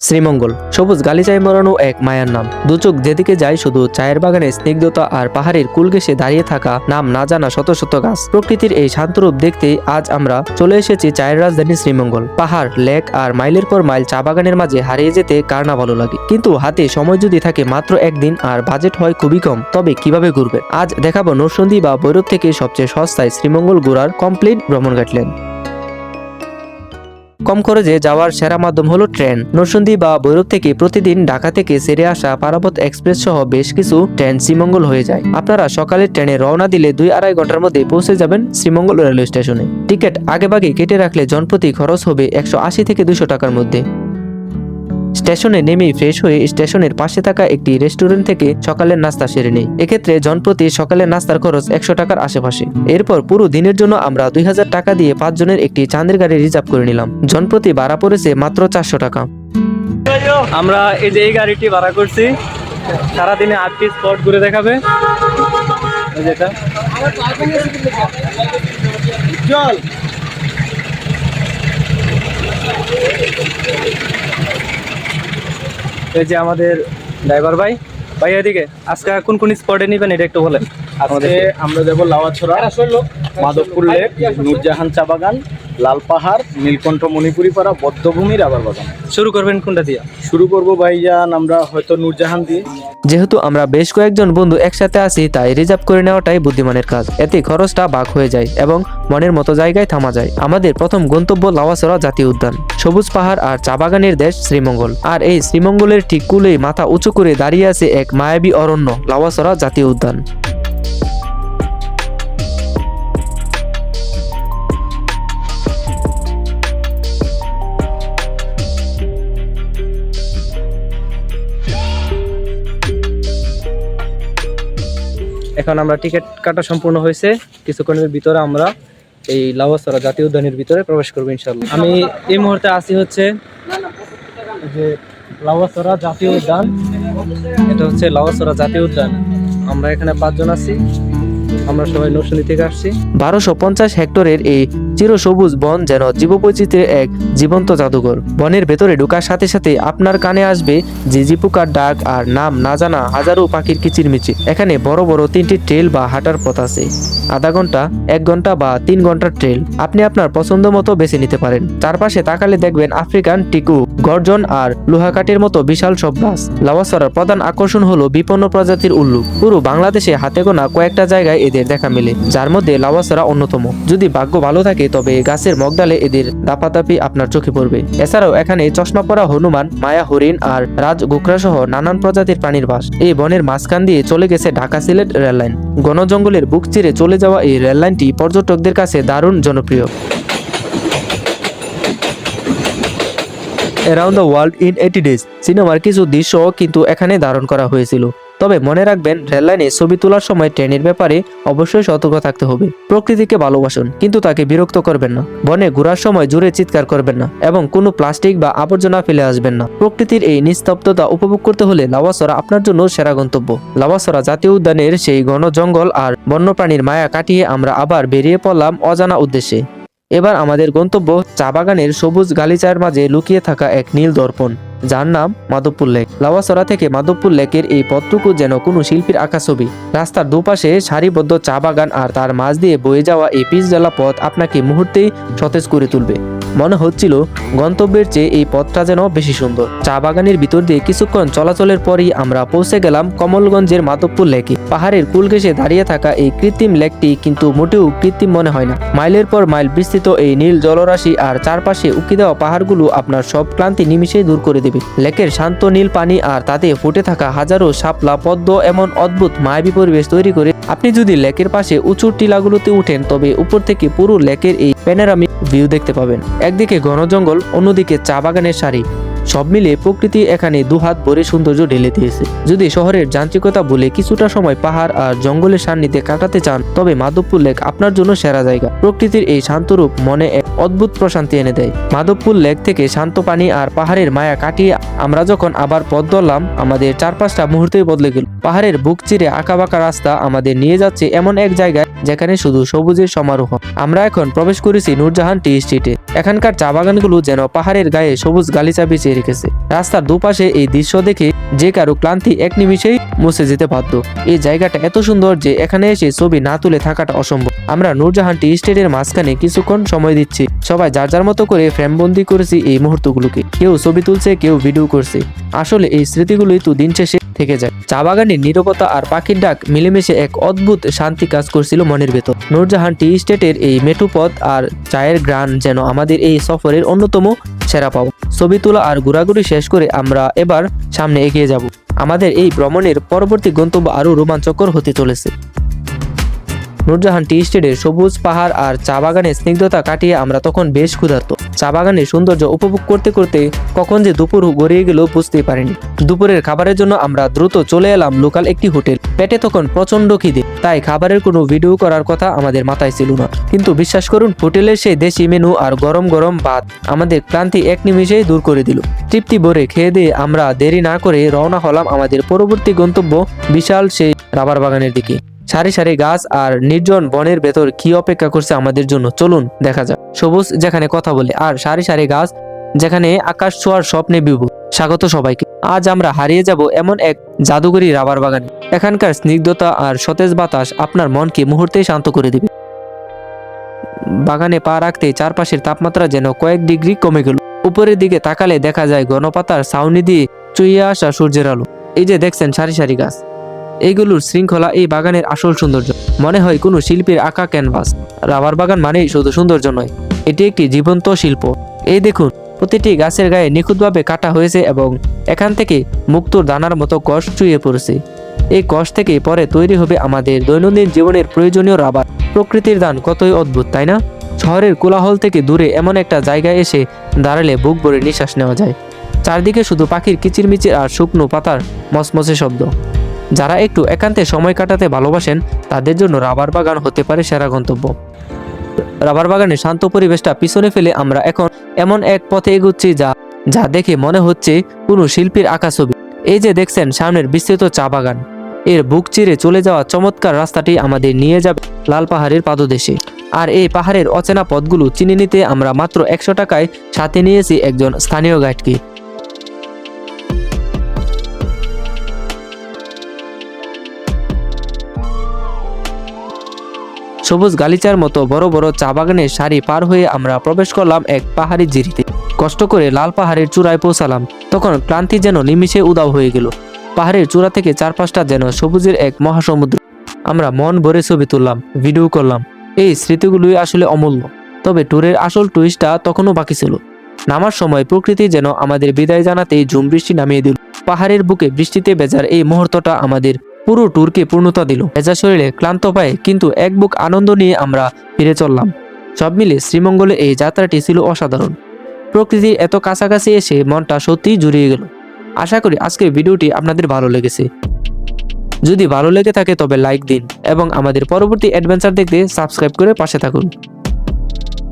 শ্রীমঙ্গল সবুজ গালিচায় মরানো এক মায়ার নাম। দুচোখ যেদিকে যায় শুধু চায়ের বাগানে স্নিগ্ধতা আর পাহাড়ের কুলঘেঁষে দাঁড়িয়ে থাকা নাম না জানা শত শত গাছ। প্রকৃতির এই শান্তরূপ দেখতে আজ আমরা চলে এসেছি চায়ের রাজধানী শ্রীমঙ্গল। পাহাড়, লেক আর মাইলের পর মাইল চা বাগানের মাঝে হারিয়ে যেতে কার না ভালো লাগে। কিন্তু হাতে সময় যদি থাকে মাত্র একদিন আর বাজেট হয় খুবই কম, তবে কিভাবে ঘুরবে? আজ দেখাবো নরসিংদী বা ভৈরব থেকে সবচেয়ে সস্তায় শ্রীমঙ্গল ঘোরার কমপ্লিট ভ্রমণ গাইডলাইন। কম খরচে যাওয়ার সেরা মাধ্যম হলো ট্রেন। নরসিংদী বা ভৈরব থেকে প্রতিদিন ঢাকা থেকে ছেড়ে আসা পারাবত এক্সপ্রেস সহ বেশ কিছু ট্রেন শ্রীমঙ্গল হয়ে যায়। আপনারা সকালে ট্রেনে রওনা দিলে 2-2.5 ঘন্টার মধ্যে পৌঁছে যাবেন শ্রীমঙ্গল রেলওয়ে স্টেশনে। টিকিট আগেভাগে কেটে রাখলে জনপ্রতি খরচ হবে 180 থেকে 200 টাকার মধ্যে। স্টেশনে নেমেই ফ্রেশ হয়ে স্টেশনের পাশে থাকা একটি রেস্টুরেন্ট থেকে সকালের নাস্তা সেরে নেই। এক্ষেত্রে জনপ্রতি সকালের নাস্তার খরচ 100 টাকার আশেপাশে। এরপর পুরো দিনের জন্য আমরা 2000 টাকা দিয়ে 5 জনের একটি চাঁদের গাড়ি রিজার্ভ করে নিলাম। জনপ্রতি ভাড়া পড়েছে মাত্র 400 টাকা। আমরা এই গাড়িটি ভাড়া করছি, সারাদিনে 8টি স্পট ঘুরে দেখাবে। যেটা এই যে আমাদের ড্রাইভার ভাই এদিকে আজকে কোন কোন স্পটে নিবেন এটা একটু বলেন। আজকে আমরা যাবো লাওয়াছড়া, মাধবপুর লেক, নূরজাহান চা বাগান, লাল পাহাড়, নীলকণ্ঠ মণিপুরি পাড়া, বদ্ধভূমি, রাবার বাগান। শুরু করবেন কোনটা দিয়ে? শুরু করবো ভাইজান আমরা হয়তো নূরজাহান দিয়ে। যেহেতু আমরা বেশ কয়েকজন বন্ধু একসাথে আছি, তাই রিজার্ভ করে নেওয়াটাই বুদ্ধিমানের কাজ। এতে খরচটা ভাগ হয়ে যায় এবং মনের মতো জায়গায় থামা যায়। আমাদের প্রথম গন্তব্য লাওয়াছড়া জাতীয় উদ্যান। সবুজ পাহাড় আর চা বাগানের দেশ শ্রীমঙ্গল। আর এই শ্রীমঙ্গলের ঠিক কূলেই মাথা উঁচু করে দাঁড়িয়ে আছে এক মায়াবী অরণ্য, লাওয়াছড়া জাতীয় উদ্যান। এখন আমরা টিকিট কাটা সম্পূর্ণ হয়েছে। কিছুক্ষণের ভিতরে আমরা এই লাওয়াছড়া জাতীয় উদ্যানের ভিতরে প্রবেশ করবো ইনশাআল্লাহ। আমি এই মুহূর্তে আসি হচ্ছে যে লাওয়াছড়া জাতীয় উদ্যান। এটা হচ্ছে লাওয়াছড়া জাতীয় উদ্যান। আমরা এখানে 5 জন আছি। আমরা সবাই নরসিংদী থেকে আসছি। 1250 হেক্টরের এই চিরসবুজ বন যেন জীববৈচিত্র্যের এক জীবন্ত জাদুঘর। বনের ভেতরে ঢোকার সাথে সাথে আপনার কানে আসবে ঝিঝি পোকার ডাক আর নাম না জানা হাজারো পাখির কিচিরমিচির। এখানে বড় বড় 3টি ট্রেল বা হাঁটার পথ আছে। আধা ঘন্টা, 1 ঘন্টা বা 3 ঘন্টার ট্রেল আপনি আপনার পছন্দ মতো বেছে নিতে পারেন। চারপাশে তাকালে দেখবেন আফ্রিকান টিকু, গর্জন আর লোহাকাটের মতো বিশাল সব গাছ। লাওয়াছড়ার প্রধান আকর্ষণ হলো বিপন্ন প্রজাতির উল্লুক। পুরো বাংলাদেশে হাতে গোনা কয়েকটা জায়গায় এদের দেখা মেলে, যার মধ্যে লাওয়াছড়া অন্যতম। যদি ভাগ্য ভালো থাকে তবে গাছের মগডালে এদের দাপাদাপি আপনার চোখে পড়বে। এছাড়াও এখানে চশমা পরা হনুমান, মায়া হরিণ আর রাজ গোকরা সহ নানান প্রজাতির প্রাণীর বাস। এই বনের মাঝখান দিয়ে চলে গেছে ঢাকা সিলেট রেললাইন। ঘন জঙ্গলের বুক চিরে চলে যাওয়া এই রেললাইনটি পর্যটকদের কাছে দারুণ জনপ্রিয়। Around the world in 80 days সিনেমার কিছু দৃশ্য কিন্তু এখানে ধারণ করা হয়েছিল। তবে মনে রাখবেন, রেললাইনে ছবি তোলার সময় ট্রেনের ব্যাপারে অবশ্যই সতর্ক থাকতে হবে। প্রকৃতিকে ভালোবাসুন, কিন্তু তাকে বিরক্ত করবেন না। বনে ঘোরার সময় জোরে চিৎকার করবেন না এবং কোনো প্লাস্টিক বা আবর্জনা ফেলে আসবেন না। প্রকৃতির এই নিস্তব্ধতা উপভোগ করতে হলে লাওয়াছড়া আপনার জন্য সেরা গন্তব্য। লাওয়াছড়া জাতীয় উদ্যানের সেই ঘন জঙ্গল আর বন্যপ্রাণীর মায়া কাটিয়ে আমরা আবার বেরিয়ে পড়লাম অজানা উদ্দেশ্যে। এবার আমাদের গন্তব্য চা বাগানের সবুজ গালিচার মাঝে লুকিয়ে থাকা এক নীল দর্পণ, যার নাম মাধবপুর লেক। লাওয়াছড়া থেকে মাধবপুর লেকের এই পথটুকু যেন কোনো শিল্পীর আঁকা ছবি। রাস্তার দুপাশে সারিবদ্ধ চা বাগান আর তার মাঝ দিয়ে বয়ে যাওয়া এই পিচঢালা পথ আপনাকে মুহূর্তেই সতেজ করে তুলবে। মনে হচ্ছিল গন্তব্যের চেয়ে এই পথটা যেন বেশি সুন্দর। চা বাগানের ভিতর দিয়ে কিছুক্ষণ চলাচলের পরই আমরা পৌঁছে গেলাম কমলগঞ্জের মাধবপুর লেকে। পাহাড়ের কুল ঘেঁষে দাঁড়িয়ে থাকা এই কৃত্রিম লেকটি কিন্তু মোটেও কৃত্রিম মনে হয় না। মাইলের পর মাইল বিস্তৃত এই নীল জলরাশি আর চারপাশে উঁকি দেওয়া পাহাড়গুলো আপনার সব ক্লান্তি নিমিষেই দূর করে দেবে। লেকের শান্ত নীল পানি আর তাতে ফুটে থাকা হাজারো শাপলা পদ্ম এমন অদ্ভুত মায়াবী পরিবেশ তৈরি করে আপনি যদি লেকের পাশে উঁচু টিলাগুলোতে উঠেন তবে উপর থেকে পুরো লেকের এই প্যানোরামিক ভিউ দেখতে পাবেন। একদিকে ঘন জঙ্গল, অন্যদিকে চা বাগানের সারি। সব মিলে প্রকৃতি এখানে দুহাত ভরে সৌন্দর্য ঢেলে দিয়েছে। যদি শহরের যান্ত্রিকতা বলে কিছুটা সময় পাহাড় আর জঙ্গলের সান্নিধ্যে কাটাতে চান তবে মাধবপুর লেক আপনার জন্য সেরা জায়গা। প্রকৃতির এই শান্তরূপ মনে এক অদ্ভুত প্রশান্তি এনে দেয়। মাধবপুর লেক থেকে শান্ত পানি আর পাহাড়ের মায়া কাটিয়ে আমরা যখন আবার পথ ধরলাম, আমাদের চারপাশটা মুহূর্তেই বদলে গেল। পাহাড়ের বুক চিরে আঁকাবাঁকা রাস্তা আমাদের নিয়ে যাচ্ছে এমন এক জায়গায় যেখানে শুধু সবুজের সমারোহ। আমরা এখন প্রবেশ করেছি নূরজাহান টি স্ট্রিটে। এখানকার চা বাগানগুলো যেন পাহাড়ের গায়ে সবুজ গালিচা বিছিয়ে রেখেছে। রাস্তার দুপাশে এই দৃশ্য দেখে যে কারো ক্লান্তি এক নিমিষেই মুছে যেতে বাধ্য। এই জায়গাটা এত সুন্দর যে এখানে এসে ছবি না তুলে থাকাটা অসম্ভব। আমরা নূরজাহান টি স্ট্রিটের মাঝখানে কিছুক্ষণ সময় দিচ্ছি। সবাই যার যার মতো করে ফ্রেমবন্দি করেছি এই মুহূর্তগুলোকে। কেউ ছবি তুলছে, কেউ ভিডিও করছে। আসলে এই স্মৃতিগুলোই তো দিন শেষে থেকে যায়। চা বাগানের নীরবতা আর পাখির ডাক মিলেমিশে এক অদ্ভুত শান্তি কাজ করছিল মনের ভেতর। নূরজাহান টি স্টেটের এই মেঠু পথ আর চায়ের গ্রান যেন আমাদের এই সফরের অন্যতম সেরা পাওয়া। ছবি তোলা আর ঘোরাঘুরি শেষ করে আমরা এবার সামনে এগিয়ে যাব। আমাদের এই ভ্রমণের পরবর্তী গন্তব্য আরো রোমাঞ্চকর হতে চলেছে। নূরজাহান টি স্টেটের সবুজ পাহাড় আর চা বাগানের স্নিগ্ধতা কাটিয়ে আমরা তখন বেশ ক্ষুধার্ত। চা বাগানের সৌন্দর্য উপভোগ করতে করতে কখন যে দুপুর গড়িয়ে গেল বুঝতেই পারিনি। দুপুরের খাবারের জন্য আমরা দ্রুত চলে এলাম লোকাল একটি হোটেল। পেটে তখন প্রচন্ড খিদে, তাই খাবারের কোনো ভিডিও করার কথা আমাদের মাথায় ছিল না। কিন্তু বিশ্বাস করুন, হোটেলের সেই দেশি মেনু আর গরম গরম ভাত আমাদের ক্লান্তি এক নিমিষেই দূর করে দিল। তৃপ্তি ভরে খেয়ে দিয়ে আমরা দেরি না করে রওনা হলাম আমাদের পরবর্তী গন্তব্য বিশাল সেই রাবার বাগানের দিকে। সারি সারি গাছ আর নির্জন বনের ভেতর কি অপেক্ষা করছে আমাদের জন্য চলুন দেখা যাক। সবুজ যেখানে কথা বলে আর সারি সারি গাছ যেখানে আকাশ ছোঁয়ার স্বপ্নে বিভোর। স্বাগত সবাইকে। আজ আমরা হারিয়ে যাব এমন এক জাদুকরী রাবার বাগানে। এখানকার স্নিগ্ধতা আর সতেজ বাতাস আপনার মনকে মুহূর্তেই শান্ত করে দিবে। বাগানে পা রাখতে চারপাশের তাপমাত্রা যেন কয়েক ডিগ্রি কমে গেল। উপরের দিকে তাকালে দেখা যায় ঘনপাতার ছাউনি দিয়ে চুইয়ে আসা সূর্যের আলো। এই যে দেখছেন সারি সারি গাছ, এইগুলোর শৃঙ্খলা এই বাগানের আসল সৌন্দর্য। মনে হয় কোনো শিল্পীর আঁকা ক্যানভাস। রাবার বাগান মানেই শুধু সৌন্দর্য নয়, এটি একটি জীবন্ত শিল্প। এই দেখুন, প্রতিটি গাছের গায়ে নিখুঁতভাবে কাটা হয়েছে এবং এখান থেকে মুক্তোর দানার মতো কষ চুইয়ে পড়েছে। এই কষ থেকে পরে তৈরি হবে আমাদের দৈনন্দিন জীবনের প্রয়োজনীয় রাবার। প্রকৃতির দান কতই অদ্ভুত, তাই না? শহরের কোলাহল থেকে দূরে এমন একটা জায়গায় এসে দাঁড়ালে বুক ভরে নিঃশ্বাস নেওয়া যায়। চারদিকে শুধু পাখির কিচিরমিচির আর শুকনো পাতার মসমসে শব্দ। যারা একটু একান্তে সময় কাটাতে ভালোবাসেন তাদের জন্য রাবার বাগান হতে পারে সেরা গন্তব্য। রাবার বাগানের শান্ত পরিবেশটা পিছনে ফেলে আমরা এখন এমন এক পথে এগুচ্ছি যা দেখে মনে হচ্ছে কোনো শিল্পীর আঁকা ছবি। এই যে দেখছেন সামনের বিস্তৃত চা বাগান, এর বুক চিরে চলে যাওয়া চমৎকার রাস্তাটি আমাদের নিয়ে যাবে লাল পাহাড়ের পাদদেশে। আর এই পাহাড়ের অচেনা পথগুলো চিনে নিতে আমরা মাত্র 100 টাকায় সাথে নিয়েছি একজন স্থানীয় গাইডকে। সবুজ গালিচার মতো বড় বড় চা বাগানের সারি পার হয়ে আমরা প্রবেশ করলাম এক পাহাড়ি জিরিতে। কষ্ট করে লাল পাহাড়ের চূড়ায় পৌঁছালাম, তখন ক্লান্তি যেন নিমিষে উধাও হয়ে গেল। পাহাড়ের চূড়া থেকে চারপাশটা যেন সবুজের এক মহাসমুদ্র। আমরা মন ভরে ছবি তুললাম, ভিডিও করলাম। এই স্মৃতিগুলোই আসলে অমূল্য। তবে ট্যুরের আসল টুইস্টটা তখনও বাকি ছিল। নামার সময় প্রকৃতি যেন আমাদের বিদায় জানাতেই ঝুম বৃষ্টি নামিয়ে দিল। পাহাড়ের বুকে বৃষ্টিতে ভেজার এই মুহূর্তটা আমাদের পুরো ট্যুরকে পূর্ণতা দিল। ভেজা শরীরে ক্লান্ত পায়ে কিন্তু এক বুক আনন্দ নিয়ে আমরা ফিরে চললাম। সব মিলে শ্রীমঙ্গলে এই যাত্রাটি ছিল অসাধারণ। প্রকৃতির এত কাছাকাছি এসে মনটা সত্যিই জুড়িয়ে গেল। আশা করি আজকের ভিডিওটি আপনাদের ভালো লেগেছে। যদি ভালো লেগে থাকে তবে লাইক দিন এবং আমাদের পরবর্তী অ্যাডভেঞ্চার দেখতে সাবস্ক্রাইব করে পাশে থাকুন।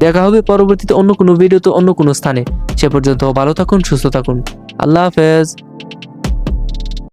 দেখা হবে পরবর্তীতে অন্য কোনো ভিডিওতে অন্য কোনো স্থানে। সে পর্যন্ত ভালো থাকুন, সুস্থ থাকুন। আল্লাহ হাফেজ।